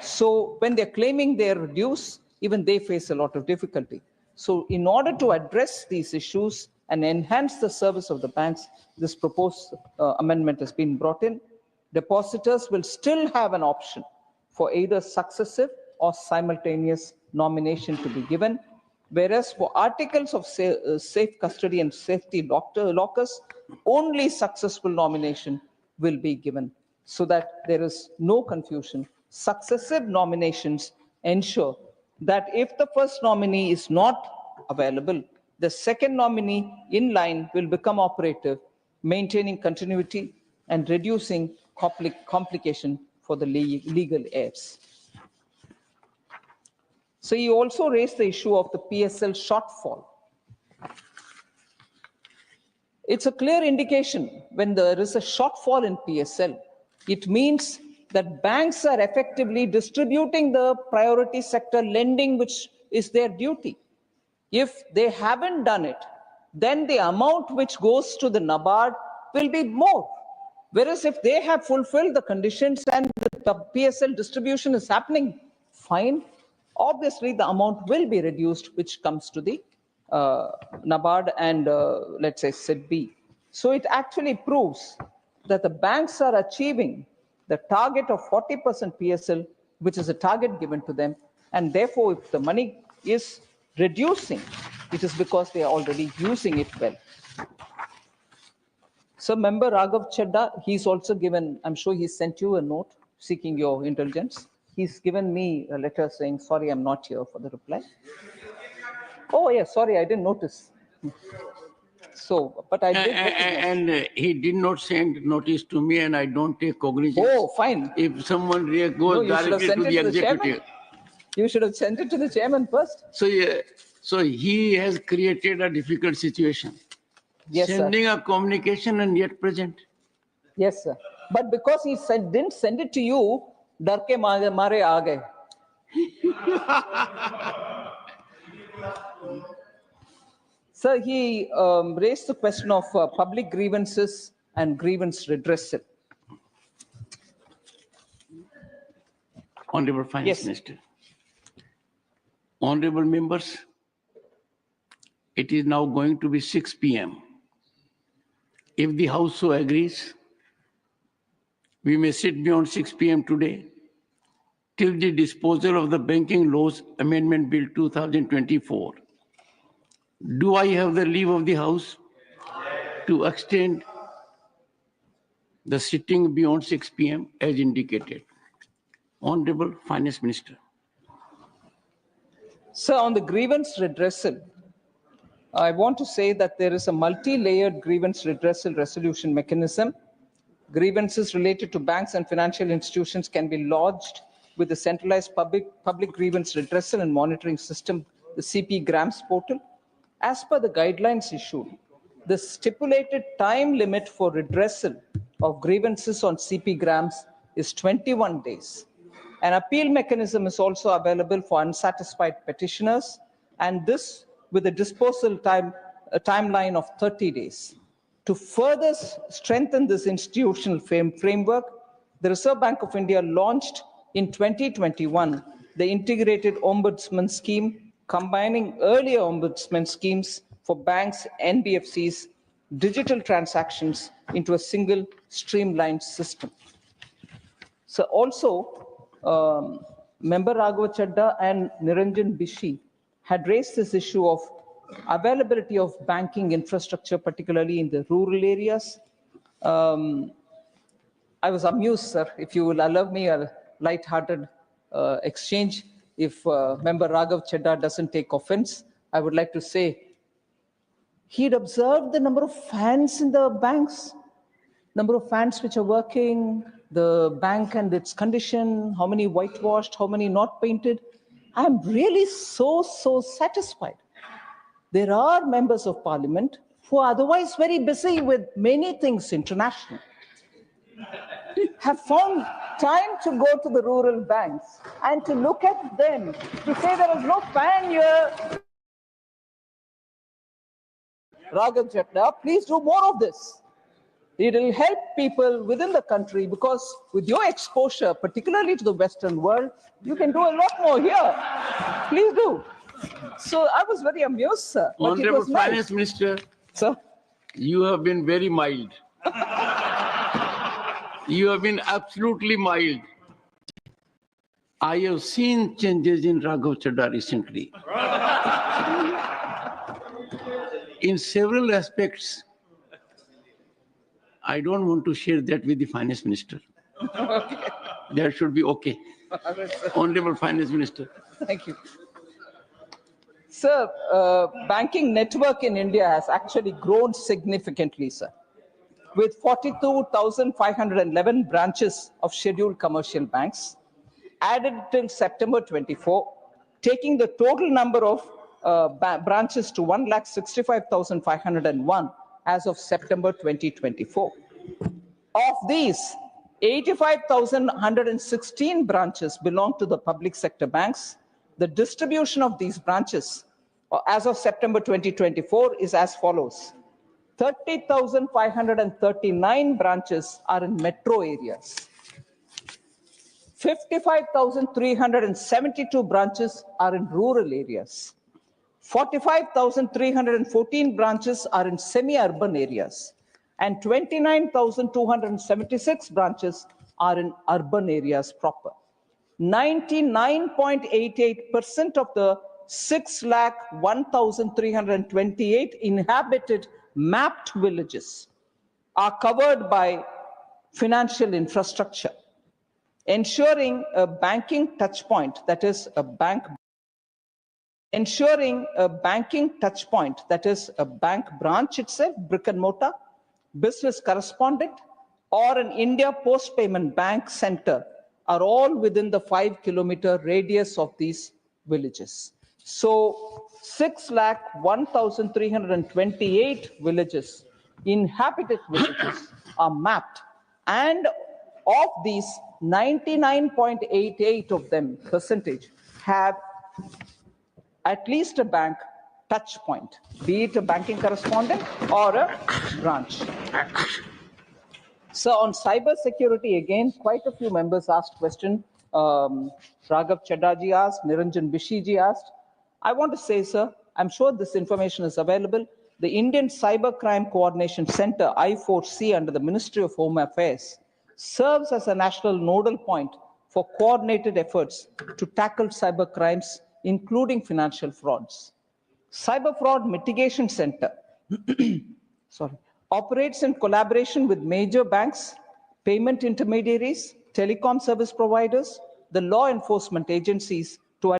So when they're claiming their dues, even they face a lot of difficulty. So in order to address these issues and enhance the service of the banks, this proposed amendment has been brought in. Depositors will still have an option for either successive or simultaneous nomination to be given, whereas for articles of safe custody and safety lockers, only successful nomination will be given, so that there is no confusion. Successive nominations ensure that if the first nominee is not available, the second nominee in line will become operative, maintaining continuity and reducing complication for the legal heirs. So he also raised the issue of the PSL shortfall. It's a clear indication when there is a shortfall in PSL, it means that banks are effectively distributing the priority sector lending, which is their duty. If they haven't done it, then the amount which goes to the NABARD will be more. Whereas if they have fulfilled the conditions and the PSL distribution is happening fine, obviously the amount will be reduced, which comes to the NABARD and let's say SIDB. So it actually proves that the banks are achieving the target of 40% PSL, which is a target given to them. And therefore, if the money is reducing, it is because they are already using it well. So member Raghav Chadda, he's also given, I'm sure he sent you a note seeking your indulgence. He's given me a letter saying, sorry, I'm not here for the reply. Oh, yeah, sorry, I didn't notice. So, but I did. And he did not send notice to me, and I don't take cognizance. Oh, fine. If someone goes directly to the executive. You should have sent it to the chairman first. So, yeah, so he has created a difficult situation. Yes, sending sir. a communication and yet present. Yes, sir. But because he didn't send it to you, dar ke mare aa gaye. Sir, he raised the question of public grievances and grievance redressal. Honorable Finance Minister. Honorable members, it is now going to be 6 p.m. If the House so agrees, we may sit beyond 6 p.m. today till the disposal of the Banking Laws Amendment Bill 2024. Do I have the leave of the House to extend the sitting beyond 6 p.m. as indicated? Honorable Finance Minister. Sir, on the grievance redressal, I want to say that there is a multi-layered grievance redressal resolution mechanism. Grievances related to banks and financial institutions can be lodged with the centralized public grievance redressal and monitoring system, the CP Grams portal. As per the guidelines issued, the stipulated time limit for redressal of grievances on CP Grams is 21 days. An appeal mechanism is also available for unsatisfied petitioners, and this with a disposal timeline of 30 days. To further strengthen this institutional framework, the Reserve Bank of India launched in 2021 the Integrated Ombudsman Scheme, combining earlier ombudsman schemes for banks, NBFCs, digital transactions into a single streamlined system. So also, Member Raghav Chadda and Niranjan Bishi had raised this issue of availability of banking infrastructure, particularly in the rural areas. I was amused, sir, if you will allow me a light-hearted exchange. If Member Raghav Chadda doesn't take offense, I would like to say he'd observed the number of fans in the banks, number of fans which are working, the bank and its condition, how many whitewashed, how many not painted. I'm really so satisfied. There are members of parliament who are otherwise very busy with many things international, have found time to go to the rural banks and to look at them, to say there is no fan here. Raghav Chadda, please do more of this. It will help people within the country because with your exposure, particularly to the Western world, you can do a lot more here. Please do. So I was very amused, sir. But it Honorable was nice. Finance Minister, Sir, you have been very mild. You have been absolutely mild. I have seen changes in Raghav Chadha recently. In several aspects, I don't want to share that with the Finance Minister. That should be okay. Honorable Finance Minister. thank you. Sir, banking network in India has actually grown significantly, sir, with 42,511 branches of scheduled commercial banks added till September 24, taking the total number of branches to 1,65,501 as of September 2024. Of these, 85,116 branches belong to the public sector banks. The distribution of these branches as of September 2024 is as follows. 30,539 branches are in metro areas. 55,372 branches are in rural areas. 45,314 branches are in semi-urban areas. And 29,276 branches are in urban areas proper. 99.88% of the 6,01,328 inhabited mapped villages are covered by financial infrastructure, ensuring a banking touch point, that is a bank branch itself, brick and mortar, business correspondent, or an India Post Payment Bank center are all within the 5-kilometer radius of these villages. So 6,01,328 villages, inhabited villages, are mapped, and of these 99.88 of them percentage have at least a bank touch point, be it a banking correspondent or a branch. So on cyber security, again, quite a few members asked question. Raghav Chadha asked, Niranjan Bishiji asked. I want to say, sir, I'm sure this information is available. The Indian Cybercrime Coordination Center, I4C, under the Ministry of Home Affairs, serves as a national nodal point for coordinated efforts to tackle cyber crimes, including financial frauds. Cyber Fraud Mitigation Center operates in collaboration with major banks, payment intermediaries, telecom service providers, the law enforcement agencies,